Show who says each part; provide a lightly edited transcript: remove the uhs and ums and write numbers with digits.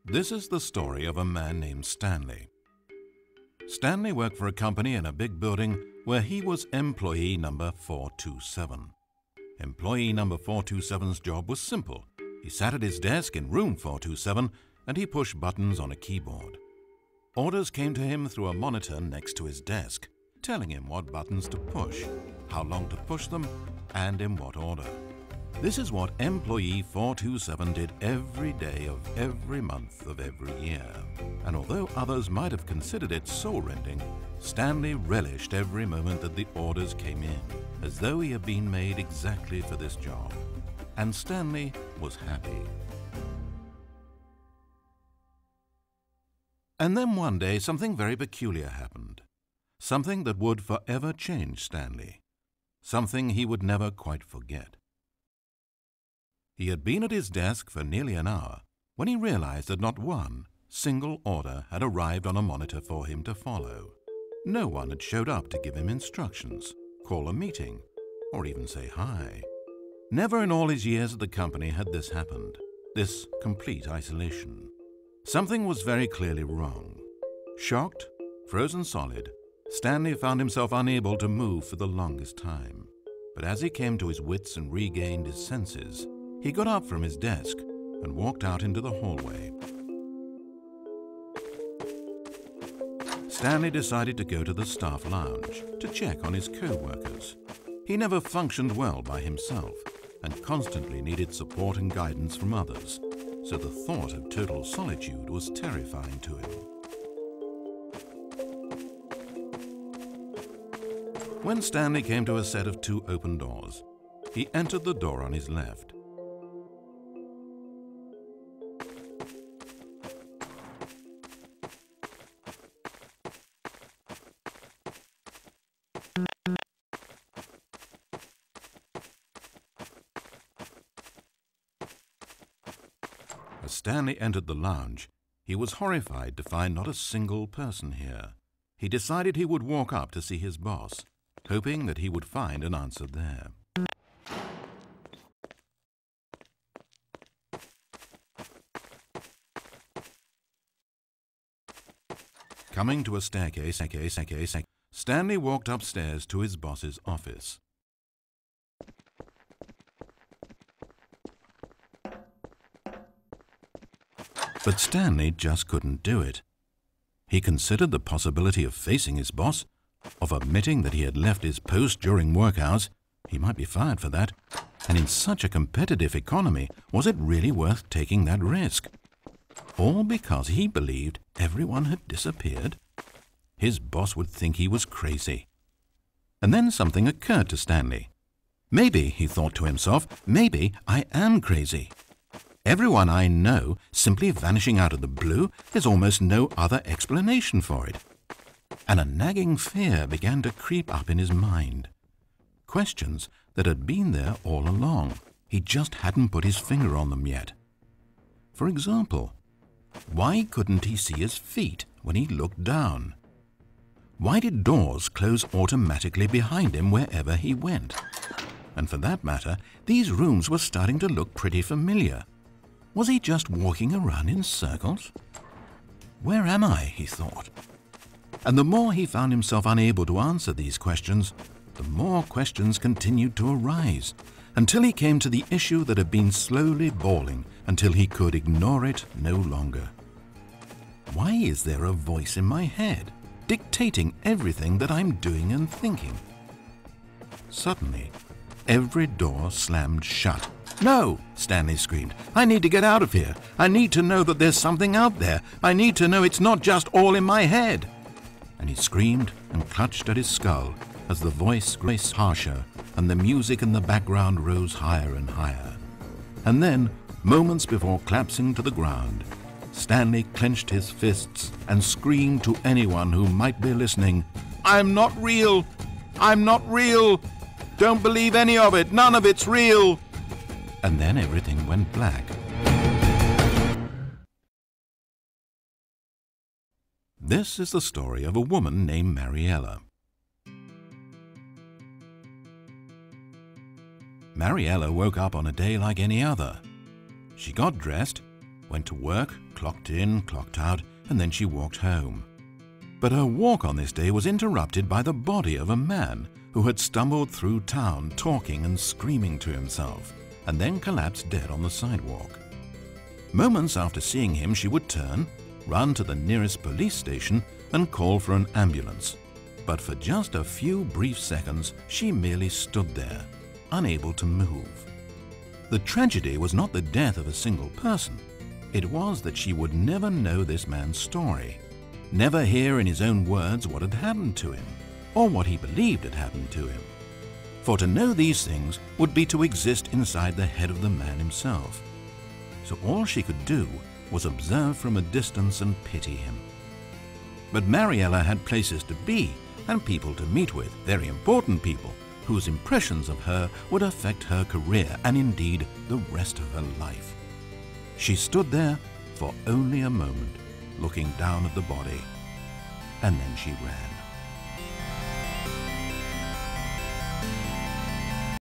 Speaker 1: This is the story of a man named Stanley. Stanley worked for a company in a big building where he was employee number 427. Employee number 427's job was simple. He sat at his desk in room 427 and he pushed buttons on a keyboard. Orders came to him through a monitor next to his desk, telling him what buttons to push, how long to push them, and in what order. This is what employee 427 did every day of every month of every year. And although others might have considered it soul-rending, Stanley relished every moment that the orders came in, as though he had been made exactly for this job. And Stanley was happy. And then one day something very peculiar happened. Something that would forever change Stanley. Something he would never quite forget. He had been at his desk for nearly an hour when he realized that not one single order had arrived on a monitor for him to follow. No one had showed up to give him instructions, call a meeting, or even say hi. Never in all his years at the company had this happened, this complete isolation. Something was very clearly wrong. Shocked, frozen solid, Stanley found himself unable to move for the longest time. But as he came to his wits and regained his senses, he got up from his desk and walked out into the hallway. Stanley decided to go to the staff lounge to check on his co-workers. He never functioned well by himself and constantly needed support and guidance from others, so the thought of total solitude was terrifying to him. When Stanley came to a set of 2 open doors, he entered the door on his left. As Stanley entered the lounge, he was horrified to find not a single person here. He decided he would walk up to see his boss, hoping that he would find an answer there. Coming to a staircase, Stanley walked upstairs to his boss's office. But Stanley just couldn't do it. He considered the possibility of facing his boss, of admitting that he had left his post during work hours. He might be fired for that. And in such a competitive economy, was it really worth taking that risk? All because he believed everyone had disappeared? His boss would think he was crazy. And then something occurred to Stanley. Maybe, he thought to himself, maybe I am crazy. Everyone I know simply vanishing out of the blue, there's almost no other explanation for it. And a nagging fear began to creep up in his mind. Questions that had been there all along. He just hadn't put his finger on them yet. For example, why couldn't he see his feet when he looked down? Why did doors close automatically behind him wherever he went? And for that matter, these rooms were starting to look pretty familiar. Was he just walking around in circles? Where am I, he thought. And the more he found himself unable to answer these questions, the more questions continued to arise, until he came to the issue that had been slowly boiling until he could ignore it no longer. Why is there a voice in my head, dictating everything that I'm doing and thinking? Suddenly, every door slammed shut. "No!" Stanley screamed. "I need to get out of here. I need to know that there's something out there. I need to know it's not just all in my head." And he screamed and clutched at his skull as the voice grew harsher and the music in the background rose higher and higher. And then, moments before collapsing to the ground, Stanley clenched his fists and screamed to anyone who might be listening, "I'm not real! I'm not real! Don't believe any of it! None of it's real!" And then everything went black. This is the story of a woman named Mariella. Mariella woke up on a day like any other. She got dressed, went to work, clocked in, clocked out, and then she walked home. But her walk on this day was interrupted by the body of a man who had stumbled through town talking and screaming to himself, and then collapsed dead on the sidewalk. Moments after seeing him, she would turn, run to the nearest police station, and call for an ambulance. But for just a few brief seconds, she merely stood there, unable to move. The tragedy was not the death of a single person. It was that she would never know this man's story, never hear in his own words what had happened to him, or what he believed had happened to him. For to know these things would be to exist inside the head of the man himself. So all she could do was observe from a distance and pity him. But Mariella had places to be and people to meet with, very important people, whose impressions of her would affect her career and indeed the rest of her life. She stood there for only a moment, looking down at the body, and then she ran.